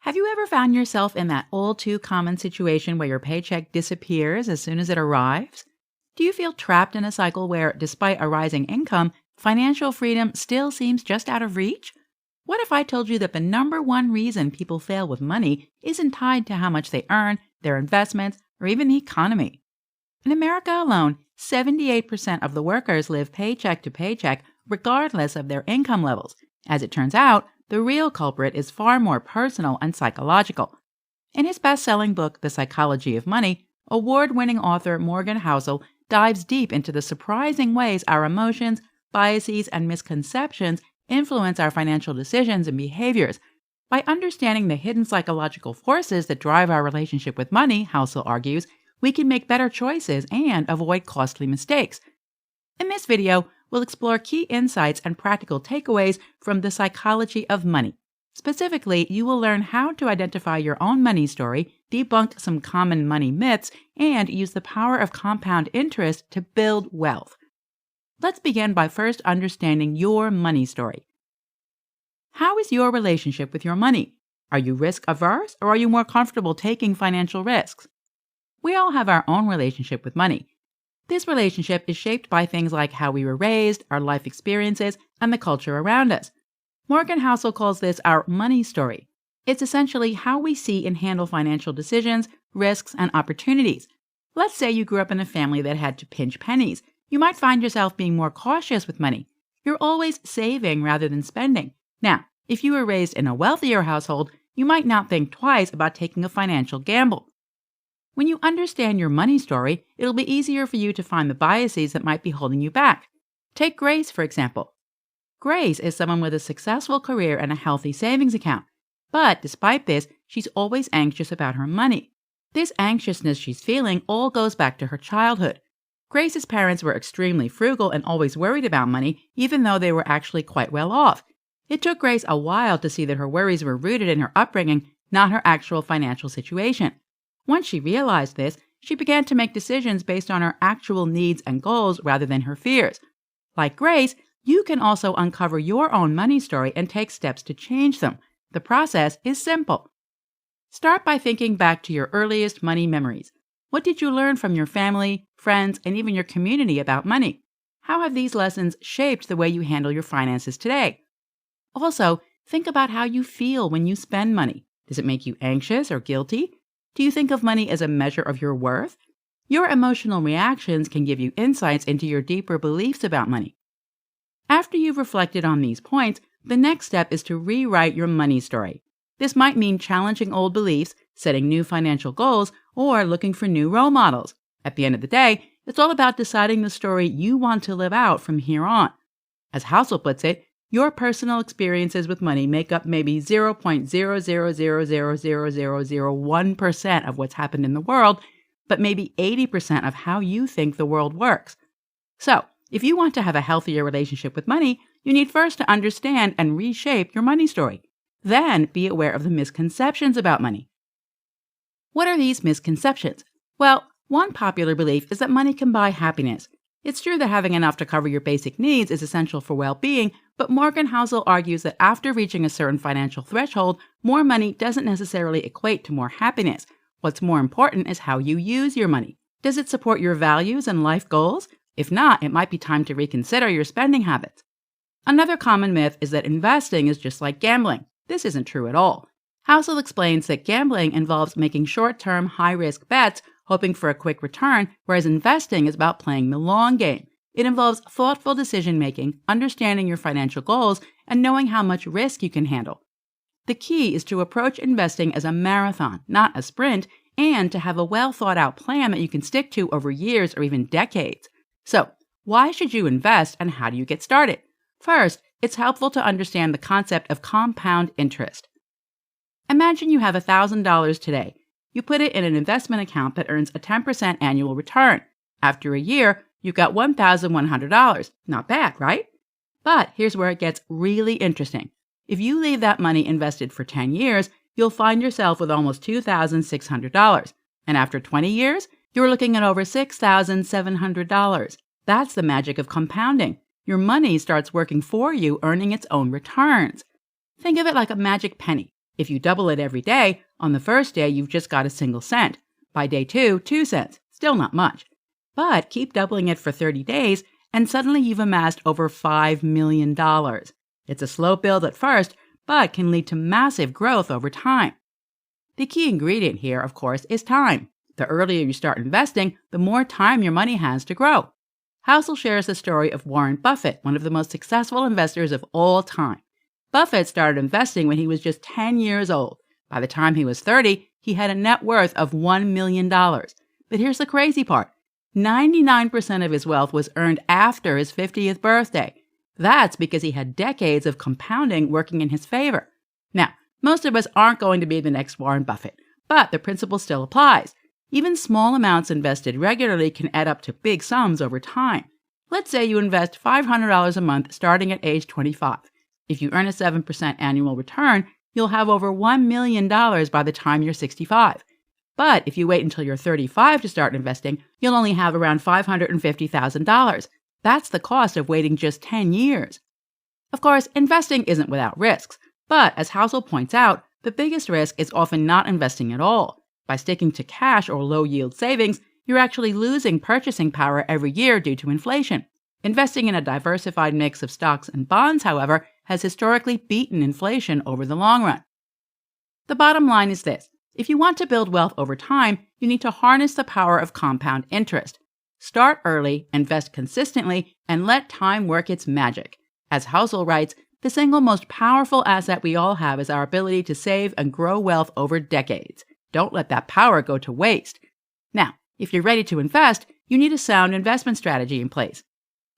Have you ever found yourself in that all too common situation where your paycheck disappears as soon as it arrives? Do you feel trapped in a cycle where, despite a rising income, financial freedom still seems just out of reach? What if I told you that the number one reason people fail with money isn't tied to how much they earn, their investments, or even the economy? In America alone, 78% of the workers live paycheck to paycheck regardless of their income levels. As it turns out, the real culprit is far more personal and psychological. In his best-selling book, The Psychology of Money, award-winning author Morgan Housel dives deep into the surprising ways our emotions, biases, and misconceptions influence our financial decisions and behaviors. By understanding the hidden psychological forces that drive our relationship with money, Housel argues, we can make better choices and avoid costly mistakes. In this video, we'll explore key insights and practical takeaways from the psychology of money. Specifically, you will learn how to identify your own money story, debunk some common money myths, and use the power of compound interest to build wealth. Let's begin by first understanding your money story. How is your relationship with your money? Are you risk-averse, or are you more comfortable taking financial risks? We all have our own relationship with money. This relationship is shaped by things like how we were raised, our life experiences, and the culture around us. Morgan Housel calls this our money story. It's essentially how we see and handle financial decisions, risks, and opportunities. Let's say you grew up in a family that had to pinch pennies. You might find yourself being more cautious with money. You're always saving rather than spending. Now, if you were raised in a wealthier household, you might not think twice about taking a financial gamble. When you understand your money story, it'll be easier for you to find the biases that might be holding you back. Take Grace, for example. Grace is someone with a successful career and a healthy savings account. But despite this, she's always anxious about her money. This anxiousness she's feeling all goes back to her childhood. Grace's parents were extremely frugal and always worried about money, even though they were actually quite well off. It took Grace a while to see that her worries were rooted in her upbringing, not her actual financial situation. Once she realized this, she began to make decisions based on her actual needs and goals rather than her fears. Like Grace, you can also uncover your own money story and take steps to change them. The process is simple. Start by thinking back to your earliest money memories. What did you learn from your family, friends, and even your community about money? How have these lessons shaped the way you handle your finances today? Also, think about how you feel when you spend money. Does it make you anxious or guilty? Do you think of money as a measure of your worth? Your emotional reactions can give you insights into your deeper beliefs about money. After you've reflected on these points, the next step is to rewrite your money story. This might mean challenging old beliefs, setting new financial goals, or looking for new role models. At the end of the day, it's all about deciding the story you want to live out from here on. As Housel puts it, your personal experiences with money make up maybe 0.000000001% of what's happened in the world, but maybe 80% of how you think the world works. So, if you want to have a healthier relationship with money, you need first to understand and reshape your money story. Then, be aware of the misconceptions about money. What are these misconceptions? Well, one popular belief is that money can buy happiness. It's true that having enough to cover your basic needs is essential for well-being, but Morgan Housel argues that after reaching a certain financial threshold, more money doesn't necessarily equate to more happiness. What's more important is how you use your money. Does it support your values and life goals? If not, it might be time to reconsider your spending habits. Another common myth is that investing is just like gambling. This isn't true at all. Housel explains that gambling involves making short-term, high-risk bets, hoping for a quick return, whereas investing is about playing the long game. It involves thoughtful decision-making, understanding your financial goals, and knowing how much risk you can handle. The key is to approach investing as a marathon, not a sprint, and to have a well-thought-out plan that you can stick to over years or even decades. So, why should you invest and how do you get started? First, it's helpful to understand the concept of compound interest. Imagine you have $1,000 today. You put it in an investment account that earns a 10% annual return. After a year, you've got $1,100. Not bad, right? But here's where it gets really interesting. If you leave that money invested for 10 years, you'll find yourself with almost $2,600. And after 20 years, you're looking at over $6,700. That's the magic of compounding. Your money starts working for you, earning its own returns. Think of it like a magic penny. If you double it every day, on the first day you've just got a single cent. By day 2, 2 cents. Still not much. But keep doubling it for 30 days, and suddenly you've amassed over $5 million. It's a slow build at first, but can lead to massive growth over time. The key ingredient here, of course, is time. The earlier you start investing, the more time your money has to grow. Housel shares the story of Warren Buffett, one of the most successful investors of all time. Buffett started investing when he was just 10 years old. By the time he was 30, he had a net worth of $1 million. But here's the crazy part. 99% of his wealth was earned after his 50th birthday. That's because he had decades of compounding working in his favor. Now, most of us aren't going to be the next Warren Buffett, but the principle still applies. Even small amounts invested regularly can add up to big sums over time. Let's say you invest $500 a month starting at age 25. If you earn a 7% annual return, you'll have over $1 million by the time you're 65. But if you wait until you're 35 to start investing, you'll only have around $550,000. That's the cost of waiting just 10 years. Of course, investing isn't without risks, but as Housel points out, the biggest risk is often not investing at all. By sticking to cash or low-yield savings, you're actually losing purchasing power every year due to inflation. Investing in a diversified mix of stocks and bonds, however, has historically beaten inflation over the long run. The bottom line is this. If you want to build wealth over time, you need to harness the power of compound interest. Start early, invest consistently, and let time work its magic. As Housel writes, the single most powerful asset we all have is our ability to save and grow wealth over decades. Don't let that power go to waste. Now, if you're ready to invest, you need a sound investment strategy in place.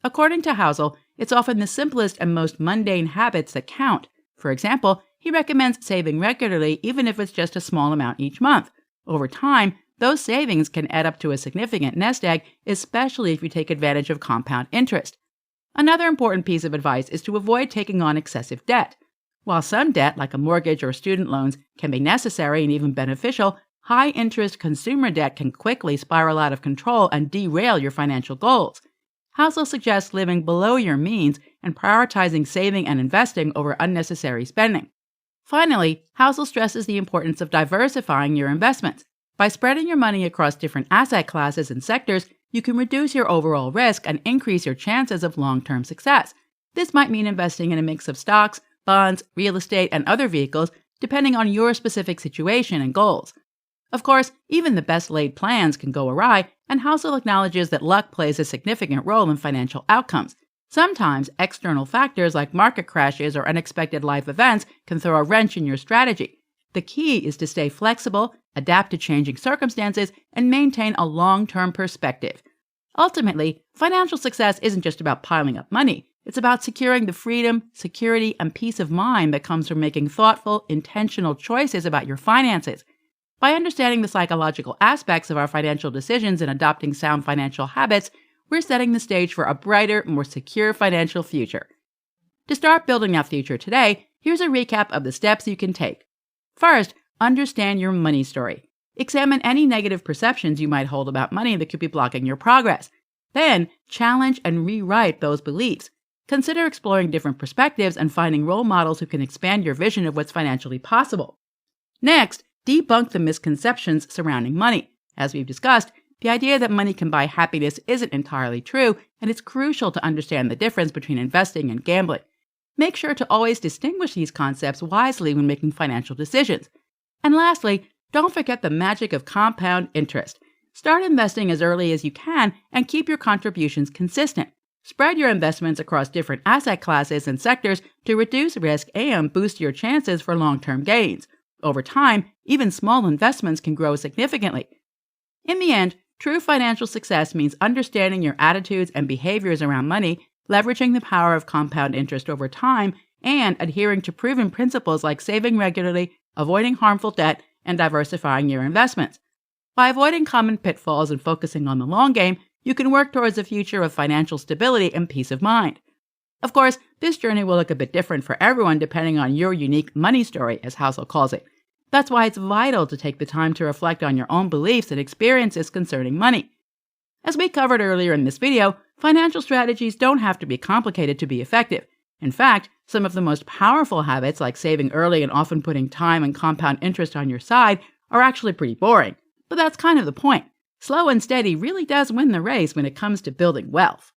According to Housel, it's often the simplest and most mundane habits that count. For example, he recommends saving regularly even if it's just a small amount each month. Over time, those savings can add up to a significant nest egg, especially if you take advantage of compound interest. Another important piece of advice is to avoid taking on excessive debt. While some debt, like a mortgage or student loans, can be necessary and even beneficial, high-interest consumer debt can quickly spiral out of control and derail your financial goals. Housel suggests living below your means and prioritizing saving and investing over unnecessary spending. Finally, Housel stresses the importance of diversifying your investments. By spreading your money across different asset classes and sectors, you can reduce your overall risk and increase your chances of long-term success. This might mean investing in a mix of stocks, bonds, real estate, and other vehicles, depending on your specific situation and goals. Of course, even the best-laid plans can go awry, and Housel acknowledges that luck plays a significant role in financial outcomes. Sometimes, external factors like market crashes or unexpected life events can throw a wrench in your strategy. The key is to stay flexible, adapt to changing circumstances, and maintain a long-term perspective. Ultimately, financial success isn't just about piling up money. It's about securing the freedom, security, and peace of mind that comes from making thoughtful, intentional choices about your finances. By understanding the psychological aspects of our financial decisions and adopting sound financial habits, we're setting the stage for a brighter, more secure financial future. To start building that future today, here's a recap of the steps you can take. First, understand your money story. Examine any negative perceptions you might hold about money that could be blocking your progress. Then, challenge and rewrite those beliefs. Consider exploring different perspectives and finding role models who can expand your vision of what's financially possible. Next, debunk the misconceptions surrounding money. As we've discussed, the idea that money can buy happiness isn't entirely true, and it's crucial to understand the difference between investing and gambling. Make sure to always distinguish these concepts wisely when making financial decisions. And lastly, don't forget the magic of compound interest. Start investing as early as you can and keep your contributions consistent. Spread your investments across different asset classes and sectors to reduce risk and boost your chances for long-term gains. Over time, even small investments can grow significantly. In the end, true financial success means understanding your attitudes and behaviors around money, leveraging the power of compound interest over time, and adhering to proven principles like saving regularly, avoiding harmful debt, and diversifying your investments. By avoiding common pitfalls and focusing on the long game, you can work towards a future of financial stability and peace of mind. Of course, this journey will look a bit different for everyone depending on your unique money story, as Housel calls it. That's why it's vital to take the time to reflect on your own beliefs and experiences concerning money. As we covered earlier in this video, financial strategies don't have to be complicated to be effective. In fact, some of the most powerful habits, like saving early and often putting time and compound interest on your side, are actually pretty boring. But that's kind of the point. Slow and steady really does win the race when it comes to building wealth.